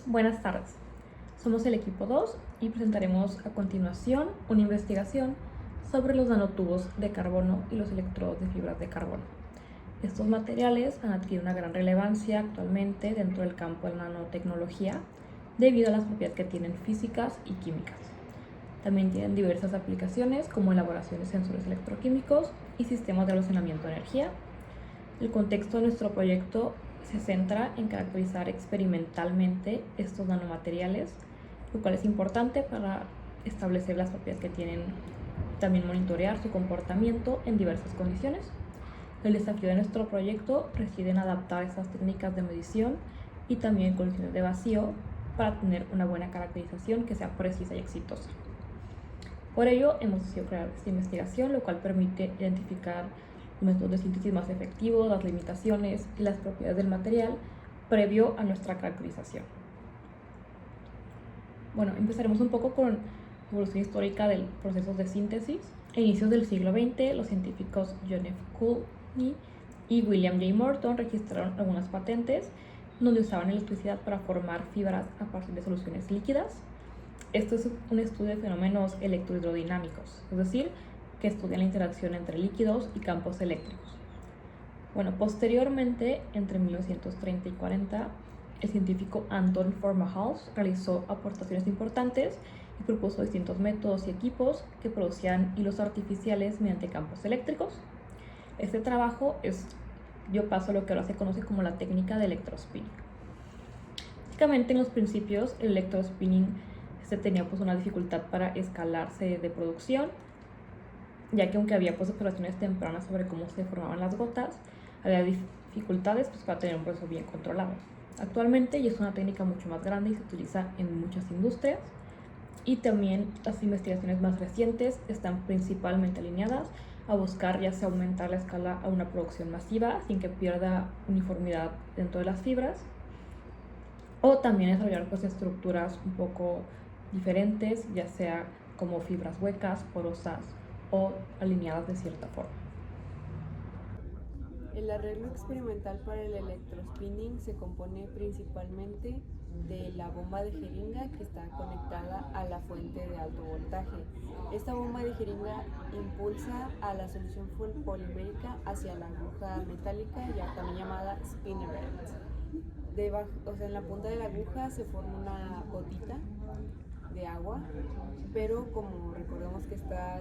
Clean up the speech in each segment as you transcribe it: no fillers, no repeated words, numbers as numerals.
Buenas tardes. Somos el equipo 2 y presentaremos a continuación una investigación sobre los nanotubos de carbono y los electrodos de fibras de carbono. Estos materiales han adquirido una gran relevancia actualmente dentro del campo de la nanotecnología debido a las propiedades que tienen físicas y químicas. También tienen diversas aplicaciones como elaboración de sensores electroquímicos y sistemas de almacenamiento de energía. El contexto de nuestro proyecto se centra en caracterizar experimentalmente estos nanomateriales, lo cual es importante para establecer las propiedades que tienen, también monitorear su comportamiento en diversas condiciones. El desafío de nuestro proyecto reside en adaptar estas técnicas de medición y también condiciones de vacío para tener una buena caracterización que sea precisa y exitosa. Por ello, hemos decidido crear esta investigación, lo cual permite identificar métodos de síntesis más efectivos, las limitaciones y las propiedades del material previo a nuestra caracterización. Bueno, empezaremos un poco con la evolución histórica del proceso de síntesis. A inicios del siglo XX, los científicos John F. Cooley y William J. Morton registraron algunas patentes donde usaban electricidad para formar fibras a partir de soluciones líquidas. Esto es un estudio de fenómenos electrohidrodinámicos, es decir, que estudian la interacción entre líquidos y campos eléctricos. Bueno, posteriormente, entre 1930 y 40, el científico Anton Forstermans realizó aportaciones importantes y propuso distintos métodos y equipos que producían hilos artificiales mediante campos eléctricos. Este trabajo dio paso a lo que ahora se conoce como la técnica de electrospinning. Básicamente, en los principios, el electrospinning tenía una dificultad para escalarse de producción, ya que aunque había observaciones tempranas sobre cómo se formaban las gotas, había dificultades para tener un proceso bien controlado. Actualmente ya es una técnica mucho más grande y se utiliza en muchas industrias, y también las investigaciones más recientes están principalmente alineadas a buscar ya sea aumentar la escala a una producción masiva sin que pierda uniformidad dentro de las fibras, o también desarrollar estructuras un poco diferentes, ya sea como fibras huecas, porosas o alineadas de cierta forma. El arreglo experimental para el electrospinning se compone principalmente de la bomba de jeringa que está conectada a la fuente de alto voltaje. Esta bomba de jeringa impulsa a la solución polimérica hacia la aguja metálica, ya también llamada spinneret. En la punta de la aguja se forma una gotita de agua, pero como recordemos que está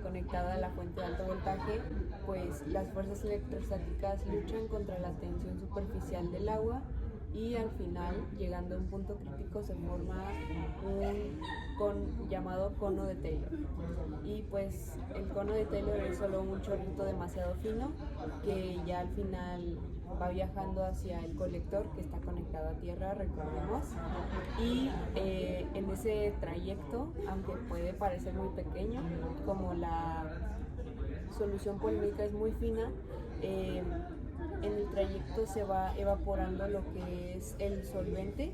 conectada a la fuente de alto voltaje, pues las fuerzas electrostáticas luchan contra la tensión superficial del agua y al final, llegando a un punto crítico, se forma un llamado cono de Taylor. Y pues el cono de Taylor es solo un chorrito demasiado fino que ya al final va viajando hacia el colector que está conectado a tierra, recordemos. Y en ese trayecto, aunque puede parecer muy pequeño, como la solución polimérica es muy fina, en el trayecto se va evaporando lo que es el solvente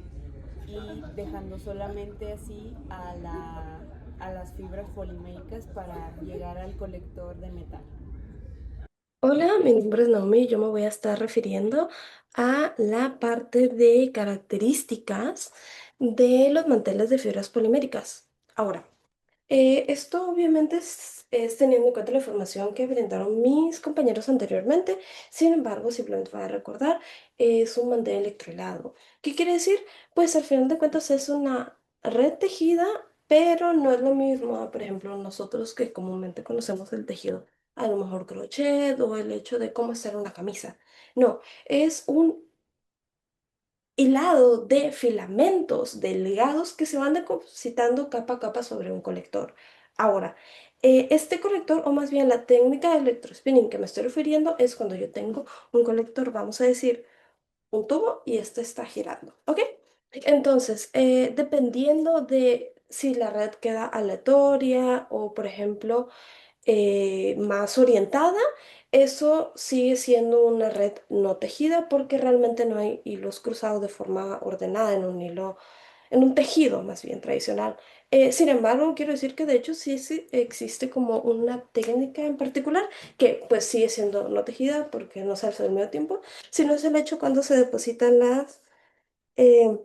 y dejando solamente así a las fibras poliméricas para llegar al colector de metal. Hola, mi nombre es Naomi y yo me voy a estar refiriendo a la parte de características de los manteles de fibras poliméricas. Ahora, esto obviamente es teniendo en cuenta la información que brindaron mis compañeros anteriormente. Sin embargo, simplemente para recordar, es un mantel electrohelado. ¿Qué quiere decir? Pues al final de cuentas es una red tejida, pero no es lo mismo, por ejemplo, nosotros que comúnmente conocemos el tejido, a lo mejor crochet o el hecho de cómo hacer una camisa. No, es un hilado de filamentos delgados que se van depositando capa a capa sobre un colector. Ahora, este colector, o más bien la técnica de electrospinning que me estoy refiriendo, es cuando yo tengo un colector, vamos a decir, un tubo y este está girando, ¿ok? Entonces, dependiendo de si la red queda aleatoria o, por ejemplo, más orientada, eso sigue siendo una red no tejida porque realmente no hay hilos cruzados de forma ordenada en un hilo, en un tejido más bien tradicional. Sin embargo, quiero decir que de hecho sí existe como una técnica en particular que pues sigue siendo no tejida porque no se alza al mismo tiempo, sino es el hecho cuando se depositan las, eh,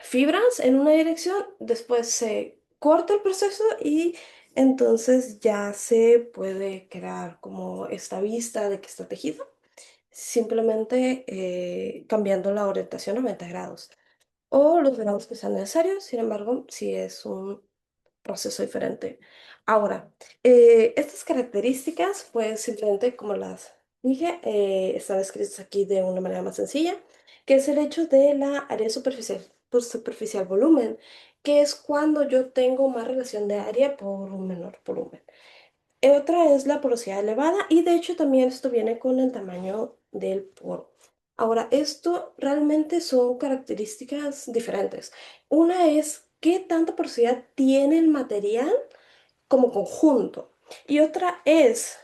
fibras en una dirección, después se corta el proceso y entonces ya se puede crear como esta vista de que está tejido, simplemente cambiando la orientación a 90 grados o los grados que sean necesarios. Sin embargo, si es un proceso diferente. Ahora, estas características, pues simplemente como las dije, están escritas aquí de una manera más sencilla, que es el hecho de la área superficial por superficial volumen, que es cuando yo tengo más relación de área por un menor volumen. Otra es la porosidad elevada y de hecho también esto viene con el tamaño del poro. Ahora, esto realmente son características diferentes. Una es qué tanta porosidad tiene el material como conjunto y otra es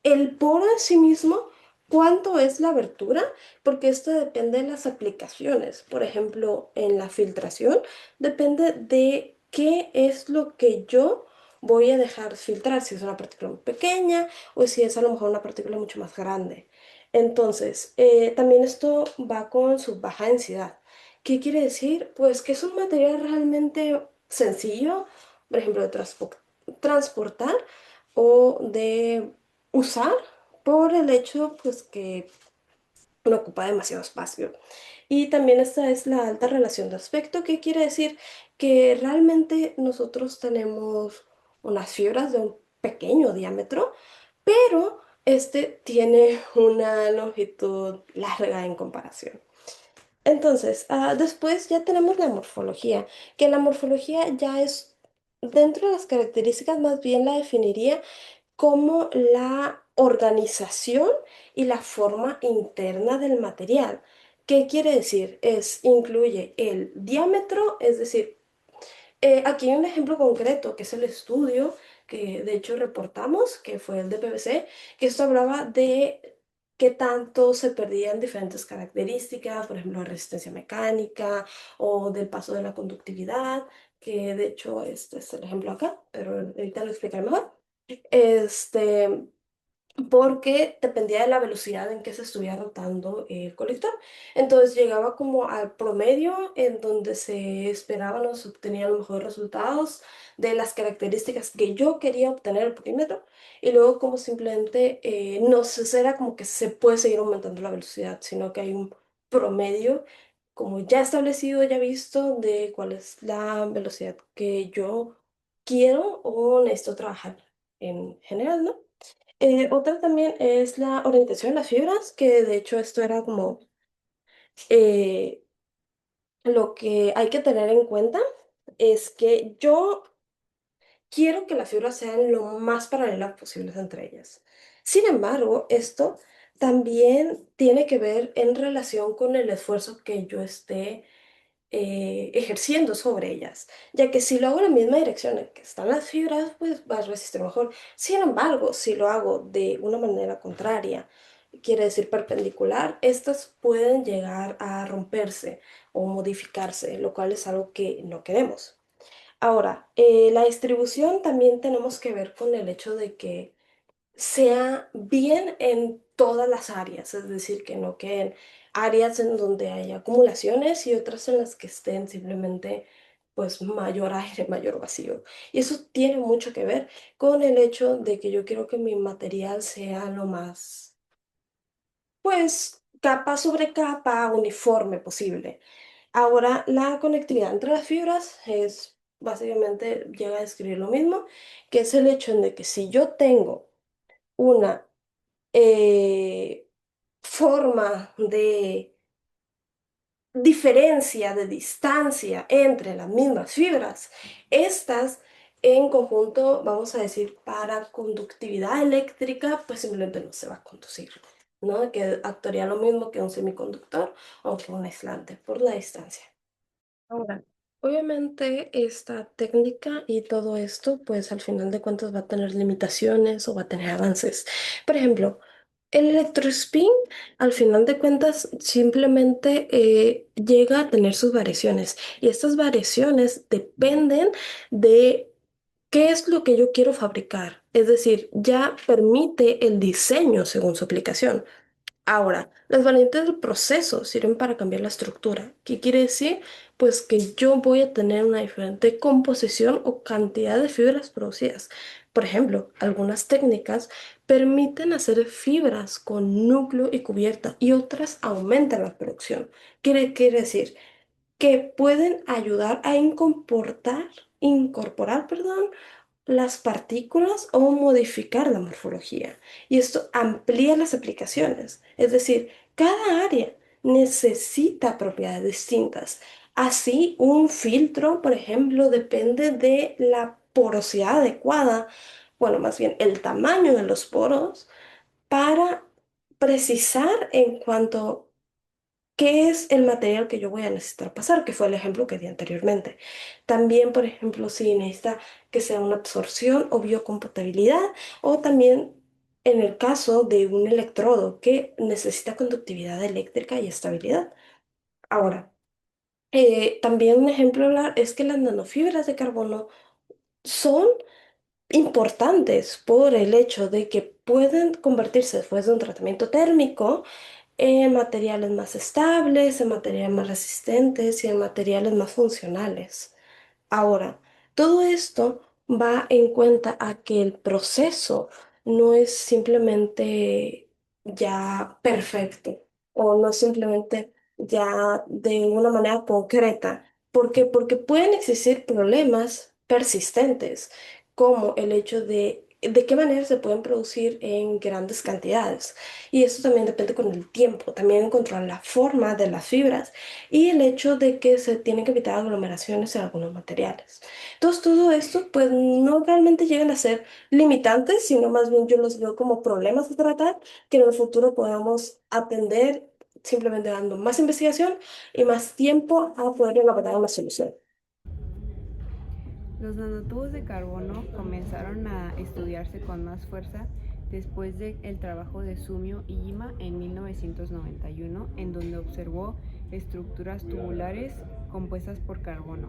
el poro en sí mismo, ¿cuánto es la abertura? Porque esto depende de las aplicaciones. Por ejemplo, en la filtración depende de qué es lo que yo voy a dejar filtrar, si es una partícula muy pequeña o si es a lo mejor una partícula mucho más grande. Entonces, también esto va con su baja densidad. ¿Qué quiere decir? Pues que es un material realmente sencillo, por ejemplo, de transportar o de usar por el hecho pues que no ocupa demasiado espacio. Y también esta es la alta relación de aspecto, que quiere decir que realmente nosotros tenemos unas fibras de un pequeño diámetro, pero este tiene una longitud larga en comparación. Entonces, después ya tenemos la morfología, que la morfología ya es, dentro de las características, más bien la definiría como la organización y la forma interna del material. ¿Qué quiere decir? Incluye el diámetro, es decir, aquí hay un ejemplo concreto, que es el estudio que de hecho reportamos, que fue el de PVC, que esto hablaba de qué tanto se perdían diferentes características, por ejemplo, la resistencia mecánica o del paso de la conductividad, que de hecho este es el ejemplo acá, pero ahorita lo explicaré mejor. Este, porque dependía de la velocidad en que se estuviera rotando el colector. Entonces llegaba como al promedio en donde se esperaban o se obtenían los mejores resultados de las características que yo quería obtener el perímetro. Y luego como simplemente no se era como que se puede seguir aumentando la velocidad, sino que hay un promedio como ya establecido, ya visto de cuál es la velocidad que yo quiero o necesito trabajar en general, ¿no? Otra también es la orientación de las fibras, que de hecho esto era como eh, lo que hay que tener en cuenta, es que yo quiero que las fibras sean lo más paralelas posibles entre ellas. Sin embargo, esto también tiene que ver en relación con el esfuerzo que yo esté ejerciendo sobre ellas, ya que si lo hago en la misma dirección en que están las fibras, pues va a resistir mejor. Sin embargo, si lo hago de una manera contraria, quiere decir perpendicular, estas pueden llegar a romperse o modificarse, lo cual es algo que no queremos. Ahora, la distribución también tenemos que ver con el hecho de que sea bien en todas las áreas, es decir, que no queden áreas en donde haya acumulaciones y otras en las que estén simplemente pues mayor aire, mayor vacío. Y eso tiene mucho que ver con el hecho de que yo quiero que mi material sea lo más, pues, capa sobre capa, uniforme posible. Ahora, la conectividad entre las fibras es básicamente, llega a describir lo mismo, que es el hecho de que si yo tengo una forma de diferencia de distancia entre las mismas fibras, estas en conjunto, vamos a decir, para conductividad eléctrica, pues simplemente no se va a conducir, ¿no? Que actuaría lo mismo que un semiconductor o que un aislante por la distancia. Ahora, obviamente esta técnica y todo esto, pues al final de cuentas va a tener limitaciones o va a tener avances. Por ejemplo, el electrospin, al final de cuentas, simplemente llega a tener sus variaciones y estas variaciones dependen de qué es lo que yo quiero fabricar. Es decir, ya permite el diseño según su aplicación. Ahora, las variantes del proceso sirven para cambiar la estructura. ¿Qué quiere decir? Pues que yo voy a tener una diferente composición o cantidad de fibras producidas. Por ejemplo, algunas técnicas permiten hacer fibras con núcleo y cubierta y otras aumentan la producción. Quiere decir que pueden ayudar a incorporar, perdón, las partículas o modificar la morfología. Y esto amplía las aplicaciones. Es decir, cada área necesita propiedades distintas. Así, un filtro, por ejemplo, depende de la porosidad adecuada, bueno, más bien el tamaño de los poros, para precisar en cuanto qué es el material que yo voy a necesitar pasar, que fue el ejemplo que di anteriormente. También, por ejemplo, si necesita que sea una absorción o biocompatibilidad, o también en el caso de un electrodo que necesita conductividad eléctrica y estabilidad. Ahora, también un ejemplo es que las nanofibras de carbono son importantes por el hecho de que pueden convertirse después de un tratamiento térmico en materiales más estables, en materiales más resistentes y en materiales más funcionales. Ahora, todo esto va en cuenta a que el proceso no es simplemente ya perfecto o no es simplemente ya de una manera concreta. ¿Por qué? Porque pueden existir problemas persistentes, como el hecho de qué manera se pueden producir en grandes cantidades. Y eso también depende con el tiempo, también encontrar la forma de las fibras y el hecho de que se tienen que evitar aglomeraciones en algunos materiales. Entonces, todo esto, pues no realmente llegan a ser limitantes, sino más bien yo los veo como problemas a tratar que en el futuro podamos atender simplemente dando más investigación y más tiempo a poder elaborar una solución. Los nanotubos de carbono comenzaron a estudiarse con más fuerza después del trabajo de Sumio y Jima en 1991, en donde observó estructuras tubulares compuestas por carbono.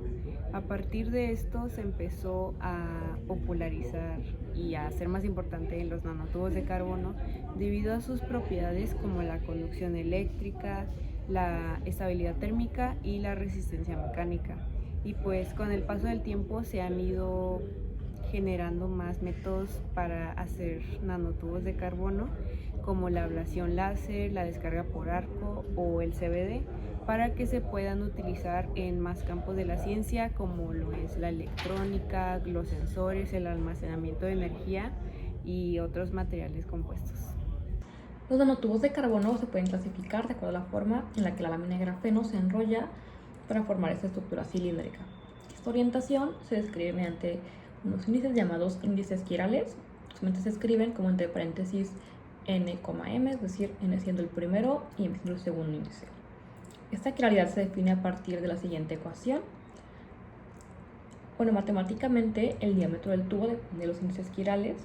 A partir de esto se empezó a popularizar y a ser más importante en los nanotubos de carbono debido a sus propiedades como la conducción eléctrica, la estabilidad térmica y la resistencia mecánica. Y pues con el paso del tiempo se han ido generando más métodos para hacer nanotubos de carbono, como la ablación láser, la descarga por arco o el CBD, para que se puedan utilizar en más campos de la ciencia, como lo es la electrónica, los sensores, el almacenamiento de energía y otros materiales compuestos. Los nanotubos de carbono se pueden clasificar de acuerdo a la forma en la que la lámina de grafeno se enrolla para formar esta estructura cilíndrica. Esta orientación se describe mediante unos índices llamados índices quirales. Usualmente se escriben como entre paréntesis n, m, es decir, n siendo el primero y m siendo el segundo índice. Esta quiralidad se define a partir de la siguiente ecuación. Bueno, matemáticamente el diámetro del tubo depende de los índices quirales.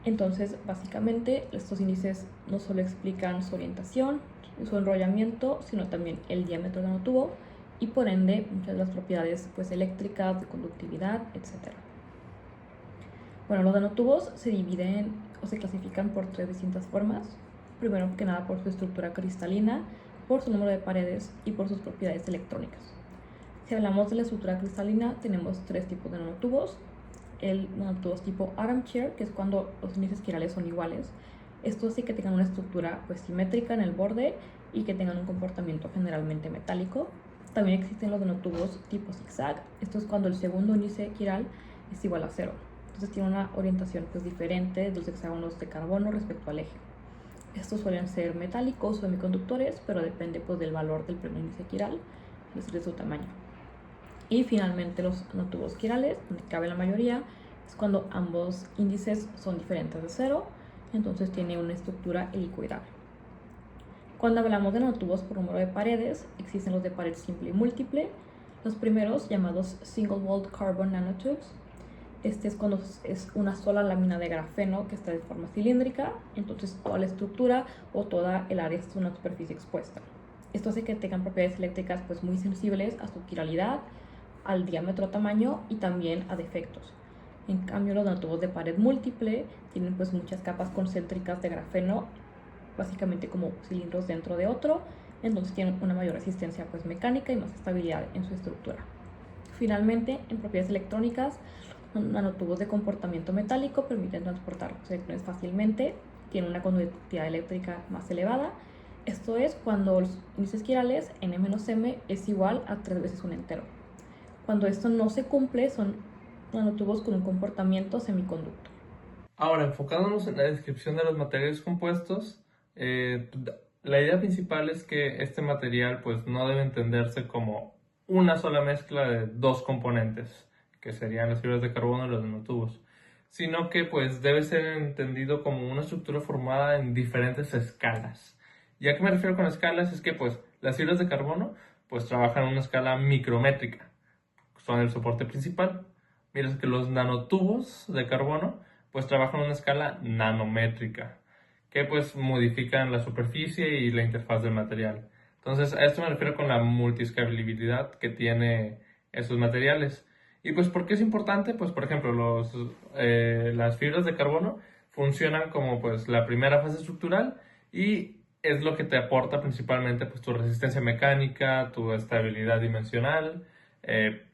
Entonces, básicamente, estos índices no solo explican su orientación, su enrollamiento, sino también el diámetro del tubo y por ende muchas de las propiedades pues, eléctricas, de conductividad, etc. Bueno, los nanotubos se dividen o se clasifican por tres distintas formas. Primero que nada por su estructura cristalina, por su número de paredes y por sus propiedades electrónicas. Si hablamos de la estructura cristalina, tenemos tres tipos de nanotubos. El nanotubos tipo armchair, que es cuando los índices quirales son iguales. Esto sí que tengan una estructura pues, simétrica en el borde y que tengan un comportamiento generalmente metálico. También existen los nanotubos tipo zigzag. Esto es cuando el segundo índice quiral es igual a 0. Entonces tiene una orientación pues, diferente de los hexágonos de carbono respecto al eje. Estos suelen ser metálicos o semiconductores, pero depende pues, del valor del primer índice quiral, es decir, de su tamaño. Y finalmente los nanotubos quirales, donde cabe la mayoría, es cuando ambos índices son diferentes de 0, entonces tiene una estructura helicoidal. Cuando hablamos de nanotubos por número de paredes, existen los de pared simple y múltiple. Los primeros, llamados single-walled carbon nanotubes, este es cuando es una sola lámina de grafeno que está de forma cilíndrica, entonces toda la estructura o toda el área es una superficie expuesta. Esto hace que tengan propiedades eléctricas pues, muy sensibles a su quiralidad, al diámetro, tamaño y también a defectos. En cambio, los nanotubos de pared múltiple tienen pues muchas capas concéntricas de grafeno básicamente como cilindros dentro de otro, entonces tienen una mayor resistencia pues mecánica y más estabilidad en su estructura. Finalmente, en propiedades electrónicas, los nanotubos de comportamiento metálico permiten transportar los electrones fácilmente, tienen una conductividad eléctrica más elevada. Esto es cuando los índices quirales n-m es igual a 3 veces un entero. Cuando esto no se cumple, son nanotubos con un comportamiento semiconductor. Ahora, enfocándonos en la descripción de los materiales compuestos, la idea principal es que este material pues no debe entenderse como una sola mezcla de dos componentes, que serían las fibras de carbono y los nanotubos, sino que pues debe ser entendido como una estructura formada en diferentes escalas. ¿Y a qué me refiero con escalas? Es que pues las fibras de carbono pues trabajan en una escala micrométrica, son el soporte principal, mientras que los nanotubos de carbono pues trabajan en una escala nanométrica, que pues modifican la superficie y la interfaz del material. Entonces a esto me refiero con la multiescalabilidad que tiene esos materiales. Y pues ¿por qué es importante? Pues por ejemplo las fibras de carbono funcionan como pues la primera fase estructural y es lo que te aporta principalmente pues tu resistencia mecánica, tu estabilidad dimensional,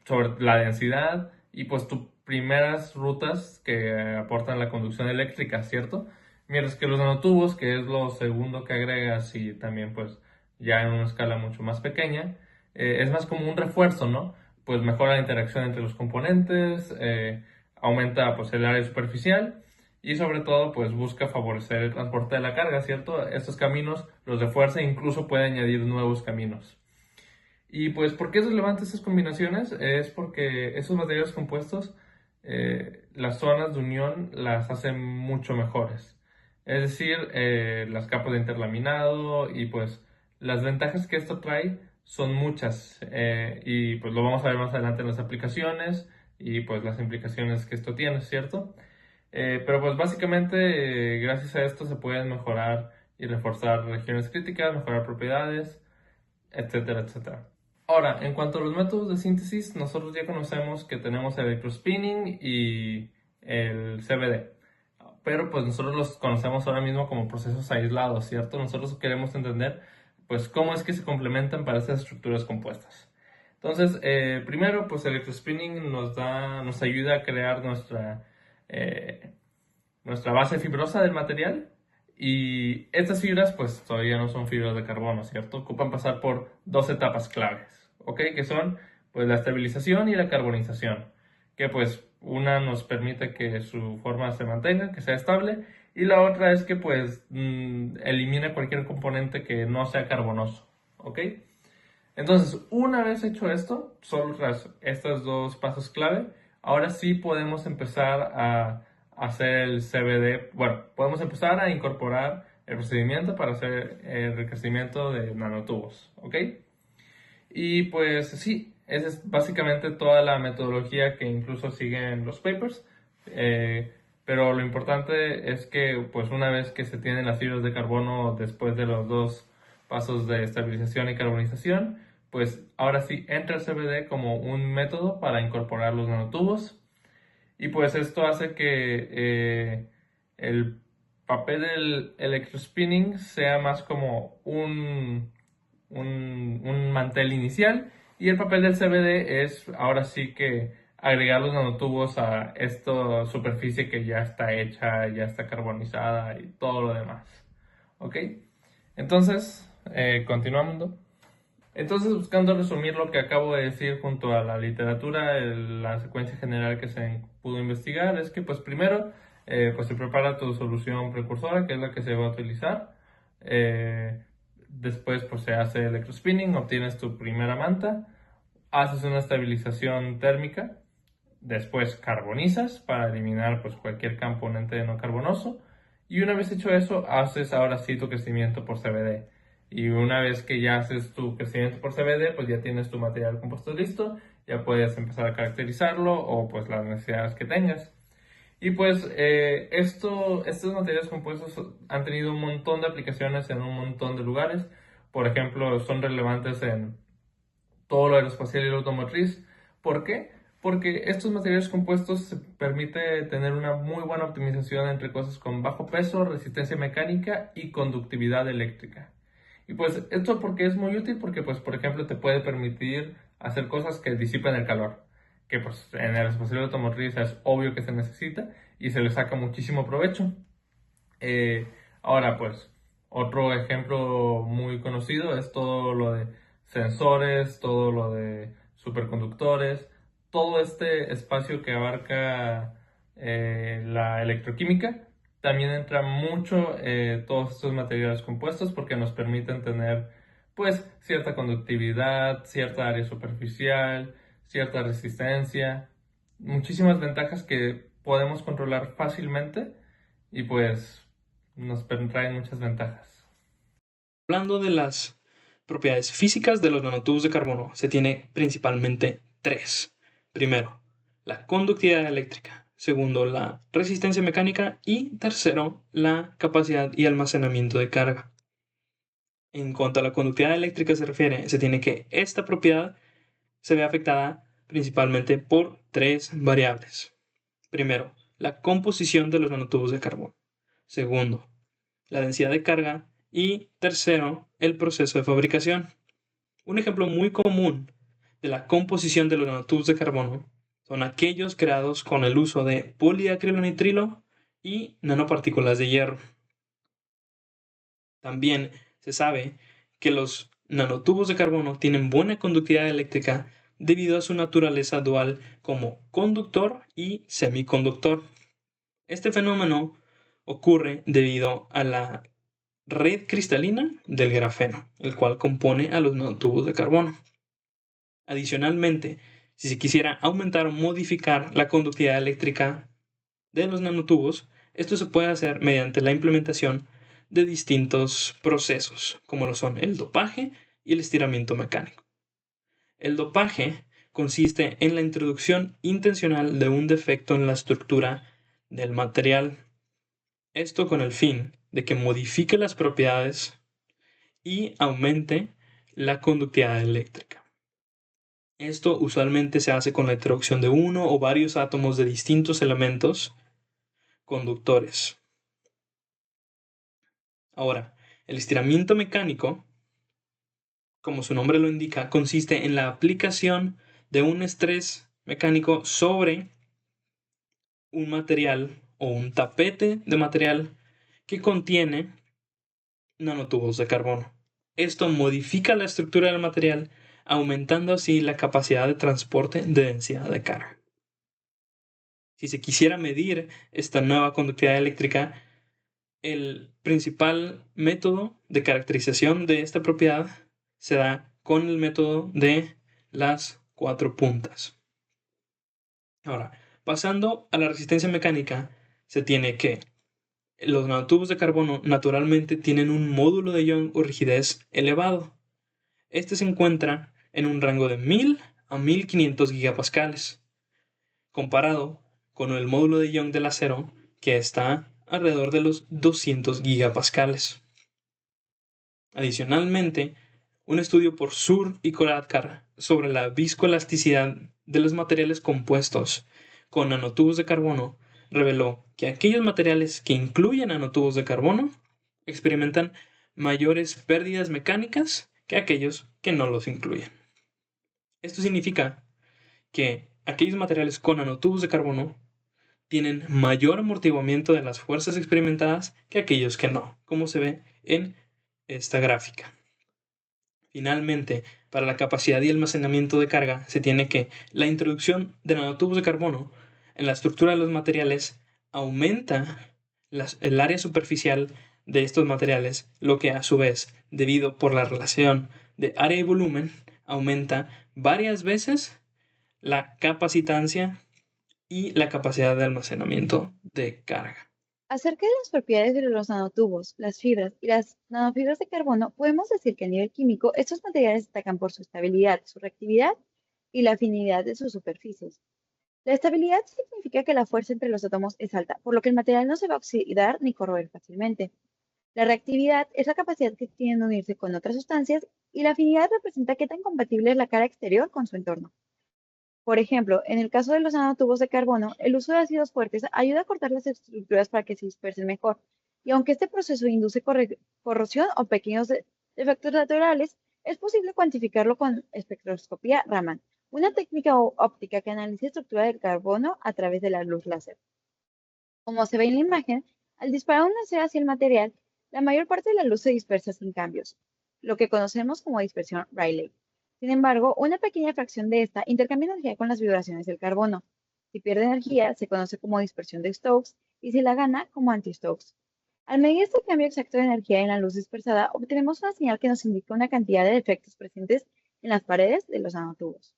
sobre la densidad y pues tus primeras rutas que aportan la conducción eléctrica, ¿cierto? Mientras que los nanotubos, que es lo segundo que agregas y también pues ya en una escala mucho más pequeña, es más como un refuerzo, ¿no? Pues mejora la interacción entre los componentes, aumenta pues el área superficial y sobre todo pues busca favorecer el transporte de la carga, ¿cierto? Estos caminos los refuerza e incluso puede añadir nuevos caminos. Y pues, ¿por qué es relevante estas combinaciones? Es porque esos materiales compuestos, las zonas de unión las hacen mucho mejores. Es decir, las capas de interlaminado y pues las ventajas que esto trae son muchas. Y pues lo vamos a ver más adelante en las aplicaciones y pues las implicaciones que esto tiene, ¿cierto? Pero pues básicamente gracias a esto se pueden mejorar y reforzar regiones críticas, mejorar propiedades, etcétera, etcétera. Ahora, en cuanto a los métodos de síntesis, nosotros ya conocemos que tenemos el electrospinning y el CVD, pero pues nosotros los conocemos ahora mismo como procesos aislados, ¿cierto? Nosotros queremos entender pues cómo es que se complementan para estas estructuras compuestas. Entonces, primero, pues el electrospinning nos ayuda a crear nuestra base fibrosa del material. Y estas fibras pues todavía no son fibras de carbono, ¿cierto? Ocupan pasar por dos etapas claves, ¿ok? Que son pues la estabilización y la carbonización, que pues una nos permite que su forma se mantenga, que sea estable, y la otra es que pues elimina cualquier componente que no sea carbonoso, ¿ok? Entonces, una vez hecho esto, solo tras estos dos pasos clave, ahora sí podemos empezar a hacer el CVD. Bueno, podemos empezar a incorporar el procedimiento para hacer el enriquecimiento de nanotubos, ¿ok? Y pues sí, esa es básicamente toda la metodología que incluso siguen los papers. Pero lo importante es que pues una vez que se tienen las fibras de carbono después de los dos pasos de estabilización y carbonización, pues ahora sí entra el CVD como un método para incorporar los nanotubos. Y pues esto hace que el papel del electrospinning sea más como un mantel inicial y el papel del CVD es ahora sí que agregar los nanotubos a esta superficie que ya está hecha, ya está carbonizada y todo lo demás. ¿Ok? Entonces, continuando. Entonces, buscando resumir lo que acabo de decir junto a la literatura, la secuencia general que se pudo investigar es que, pues, primero, pues se prepara tu solución precursora, que es la que se va a utilizar. Después, pues, se hace electrospinning, obtienes tu primera manta, haces una estabilización térmica, después carbonizas para eliminar, pues, cualquier componente no carbonoso, y una vez hecho eso, haces ahora sí tu crecimiento por CVD. Y una vez que ya haces tu crecimiento por CVD, pues ya tienes tu material compuesto listo, ya puedes empezar a caracterizarlo o pues las necesidades que tengas. Y pues estos materiales compuestos han tenido un montón de aplicaciones en un montón de lugares. Por ejemplo, son relevantes en todo lo aeroespacial y lo automotriz. ¿Por qué? porque estos materiales compuestos se permite tener una muy buena optimización entre cosas con bajo peso, resistencia mecánica y conductividad eléctrica. Y pues esto porque es muy útil porque pues por ejemplo te puede permitir hacer cosas que disipen el calor, que pues en el aerospacial automotriz es obvio que se necesita y se le saca muchísimo provecho. Ahora pues otro ejemplo muy conocido es todo lo de sensores, todo lo de superconductores, todo este espacio que abarca la electroquímica. También entra mucho todos estos materiales compuestos porque nos permiten tener pues cierta conductividad, cierta área superficial, cierta resistencia, muchísimas ventajas que podemos controlar fácilmente y pues nos traen muchas ventajas. Hablando de las propiedades físicas de los nanotubos de carbono, se tiene principalmente tres. Primero, la conductividad eléctrica. Segundo, la resistencia mecánica. Y tercero, la capacidad y almacenamiento de carga. En cuanto a la conductividad eléctrica se refiere, se tiene que esta propiedad se ve afectada principalmente por tres variables. Primero, la composición de los nanotubos de carbono. Segundo, la densidad de carga. Y tercero, el proceso de fabricación. Un ejemplo muy común de la composición de los nanotubos de carbono son aquellos creados con el uso de poliacrilonitrilo y nanopartículas de hierro. También se sabe que los nanotubos de carbono tienen buena conductividad eléctrica debido a su naturaleza dual como conductor y semiconductor. Este fenómeno ocurre debido a la red cristalina del grafeno, el cual compone a los nanotubos de carbono. Adicionalmente, si se quisiera aumentar o modificar la conductividad eléctrica de los nanotubos, esto se puede hacer mediante la implementación de distintos procesos, como lo son el dopaje y el estiramiento mecánico. El dopaje consiste en la introducción intencional de un defecto en la estructura del material. Esto con el fin de que modifique las propiedades y aumente la conductividad eléctrica. Esto usualmente se hace con la introducción de uno o varios átomos de distintos elementos conductores. Ahora, el estiramiento mecánico, como su nombre lo indica, consiste en la aplicación de un estrés mecánico sobre un material o un tapete de material que contiene nanotubos de carbono. Esto modifica la estructura del material, aumentando así la capacidad de transporte de densidad de carga. Si se quisiera medir esta nueva conductividad eléctrica, el principal método de caracterización de esta propiedad se da con el método de las 4 puntas. Ahora, pasando a la resistencia mecánica, se tiene que los nanotubos de carbono naturalmente tienen un módulo de Young o rigidez elevado. Este se encuentra en un rango de 1000 a 1500 gigapascales, comparado con el módulo de Young del acero, que está alrededor de los 200 gigapascales. Adicionalmente, un estudio por Sur y Koratkar sobre la viscoelasticidad de los materiales compuestos con nanotubos de carbono reveló que aquellos materiales que incluyen nanotubos de carbono experimentan mayores pérdidas mecánicas que aquellos que no los incluyen. Esto significa que aquellos materiales con nanotubos de carbono tienen mayor amortiguamiento de las fuerzas experimentadas que aquellos que no, como se ve en esta gráfica. Finalmente, para la capacidad y almacenamiento de carga, se tiene que la introducción de nanotubos de carbono en la estructura de los materiales aumenta el área superficial de estos materiales, lo que a su vez, debido por la relación de área y volumen, aumenta varias veces la capacitancia y la capacidad de almacenamiento de carga. Acerca de las propiedades de los nanotubos, las fibras y las nanofibras de carbono, podemos decir que a nivel químico estos materiales destacan por su estabilidad, su reactividad y la afinidad de sus superficies. La estabilidad significa que la fuerza entre los átomos es alta, por lo que el material no se va a oxidar ni corroer fácilmente. La reactividad es la capacidad que tienen de unirse con otras sustancias y la afinidad representa qué tan compatible es la cara exterior con su entorno. Por ejemplo, en el caso de los nanotubos de carbono, el uso de ácidos fuertes ayuda a cortar las estructuras para que se dispersen mejor. Y aunque este proceso induce corrosión o pequeños efectos laterales, es posible cuantificarlo con espectroscopía Raman, una técnica óptica que analiza estructura del carbono a través de la luz láser. Como se ve en la imagen, al disparar una láser hacia el material, la mayor parte de la luz se dispersa sin cambios, lo que conocemos como dispersión Rayleigh. Sin embargo, una pequeña fracción de esta intercambia energía con las vibraciones del carbono. Si pierde energía, se conoce como dispersión de Stokes y si la gana, como anti-Stokes. Al medir este cambio exacto de energía en la luz dispersada, obtenemos una señal que nos indica una cantidad de defectos presentes en las paredes de los nanotubos.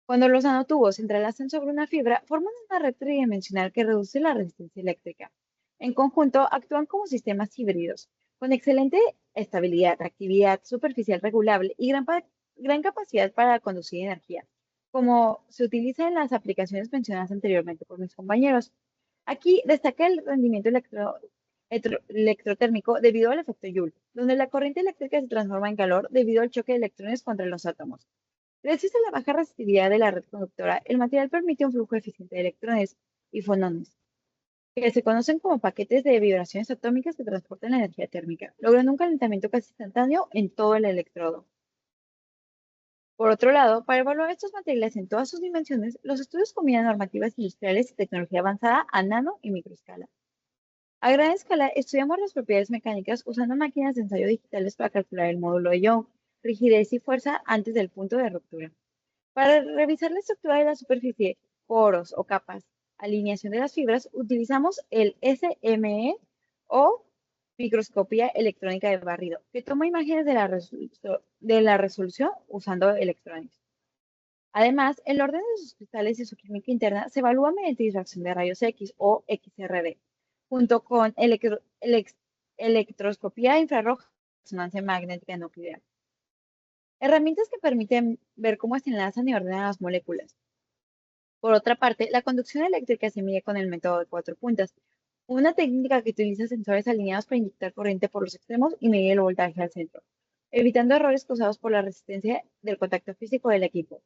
Cuando los nanotubos se entrelazan sobre una fibra, forman una red tridimensional que reduce la resistencia eléctrica. En conjunto, actúan como sistemas híbridos, con excelente estabilidad, actividad superficial regulable y gran capacidad para conducir energía, como se utiliza en las aplicaciones mencionadas anteriormente por mis compañeros. Aquí destaca el rendimiento electrotérmico debido al efecto Joule, donde la corriente eléctrica se transforma en calor debido al choque de electrones contra los átomos. Gracias a la baja resistividad de la red conductora, el material permite un flujo eficiente de electrones y fonones, que se conocen como paquetes de vibraciones atómicas que transportan la energía térmica, logrando un calentamiento casi instantáneo en todo el electrodo. Por otro lado, para evaluar estos materiales en todas sus dimensiones, los estudios combinan normativas industriales y tecnología avanzada a nano y microescala. A gran escala, estudiamos las propiedades mecánicas usando máquinas de ensayo digitales para calcular el módulo de Young, rigidez y fuerza antes del punto de ruptura. Para revisar la estructura de la superficie, poros o capas, alineación de las fibras, utilizamos el SME o microscopía electrónica de barrido, que toma imágenes de la resolución usando electrones. Además, el orden de sus cristales y su química interna se evalúa mediante difracción de rayos X o XRD, junto con electroscopía infrarroja y resonancia magnética nuclear. Herramientas que permiten ver cómo se enlazan y ordenan las moléculas. Por otra parte, la conducción eléctrica se mide con el método de 4 puntas, una técnica que utiliza sensores alineados para inyectar corriente por los extremos y medir el voltaje al centro, evitando errores causados por la resistencia del contacto físico del equipo.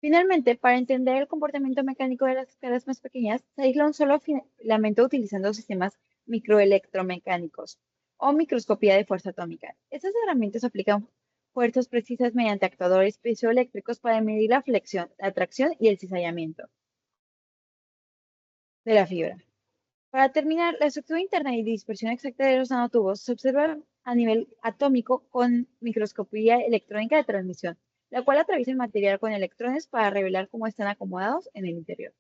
Finalmente, para entender el comportamiento mecánico de las escalas más pequeñas, se aísla un solo filamento utilizando sistemas microelectromecánicos o microscopía de fuerza atómica. Estas herramientas aplican fuerzas precisas mediante actuadores piezoeléctricos para medir la flexión, la atracción y el cizallamiento de la fibra. Para terminar, la estructura interna y dispersión exacta de los nanotubos se observa a nivel atómico con microscopía electrónica de transmisión, la cual atraviesa el material con electrones para revelar cómo están acomodados en el interior.